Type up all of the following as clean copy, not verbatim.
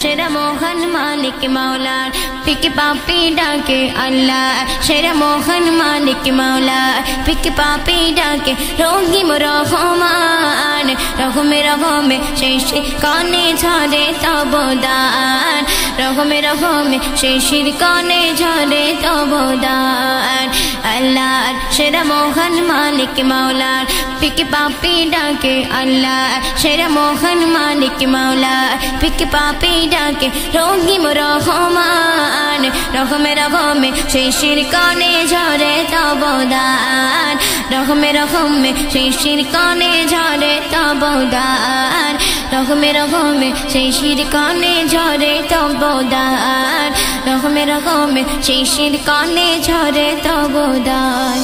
সেরা মোহন মালিক মাওলা পিকে পাপি ডাকে আল্লাহ সেরা মোহন মালিক মাওলা পিকে পাপি ডাকে রহিম রহমান রহমে রহমে শেষের কানে ঝরে তব দান রহমে রহমে শেষের কানে ঝরে তব দান আল্লাহ সেরা মোহন মালিক মাওলা পিকে পাপি ডাকে আল্লাহ সেরা মোহন মালিক মাওলা পিকে পাপি ডাকে রহিম রহমান রহমে রহমে শেষের কানে ঝরে তব দান রহমে রহমে শেষের কানে ঝরে তব দান রহমে রহমে শেষের কানে ঝরে তব দান রহমে রহমে শেষের কানে ঝরে তব দান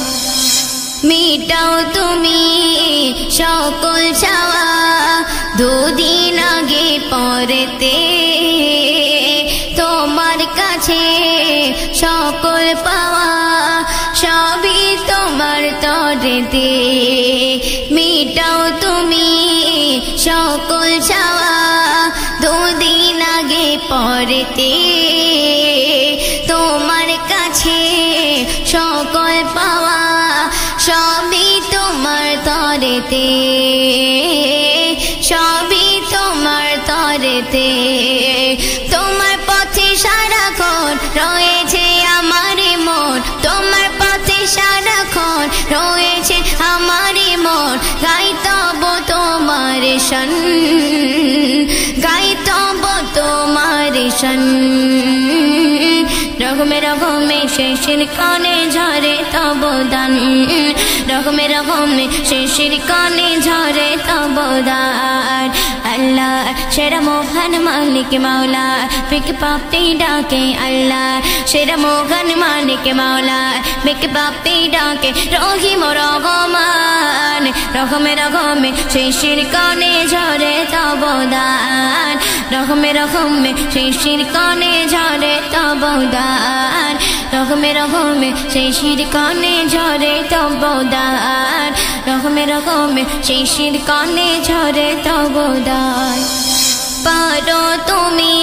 মিটাও তুমি সকল চাওয়া দুদিন আগে পরেতে তোমার কাছে সকল পাওয়া সবই তোমার তরেতে মিটাও তুমি সকল চাওয়া দুদিন আগে পরেতে তোমার কাছে সকল পাওয়া সবই তোমার তরেতে সবই তোমার তরেতে তোমার পথে সারাক্ষণ রয়েছে আমার মন তোমার পথে সারাক্ষণ রয়েছে আমার মন গাইতব তোমার শান গাইতব তোমার শান রহমে রহমে শেষের কানে ঝরে তব দান রহমে রহমে শেষের কানে ঝরে তব দান আল্লাহ সেরা মোহন মালিক মাওলা পিকে পাপি ডাকে আল্লাহ সেরা মোহন মালিক মাওলা পিকে পাপি ডাকে রহিম রহমান রহমে রহমে শেষের কানে ঝরে তব দান রহমে রহমে শেষের কানে ঝরে তব দান রহমে রহমে শেষের কানে ঝরে তব দান রহমে রহমে শেষের কানে ঝরে তব দান পারো তুমি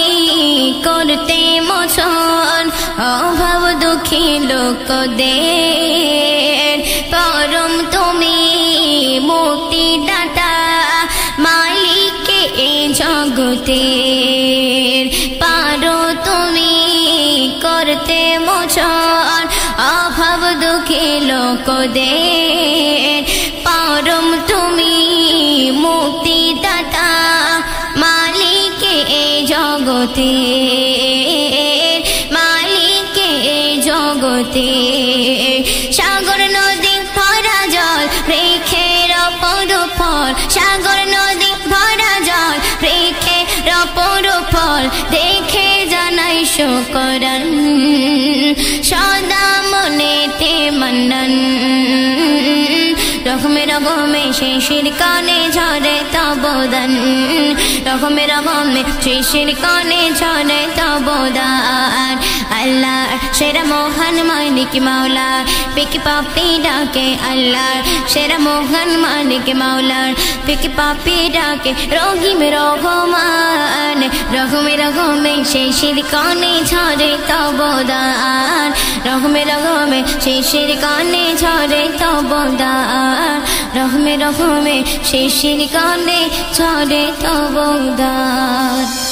করতে মোচন অভাব দুঃখী লোকদের পরম তুমি মুক্তি দাতা মালিকে এই জগতের পারো তুমি করতে মোচন অভাব দুঃখী লোকদের পরম তুমি মুক্তি দাতা মালিকে এই জগতের মালিকে এই জগতের সাগর নদী ভরা জল রেখে রপর ফল সাগর নদী ভরা জল রেখে রপর ফল দেখে জানাই শুকরান সদা মনেতে মান্নান রহমে রহমে শেষের কানে ঝরে তব দান রহমে রহমে শেষের কানে ঝরে তব দান আল্লাহ সেরা মোহন মালিক মাওলা পিকে পাপি ডাকে আল্লাহ সেরা মোহন মালিক মাওলা পিকে পাপি ডাকে রহিম রহমান রহমে রহমে শেষের কানে ঝরে তব দান রহমে রহমে শেষের কানে ঝরে তব দান রহমে রহমে শেষের কানে ঝরে তব দান।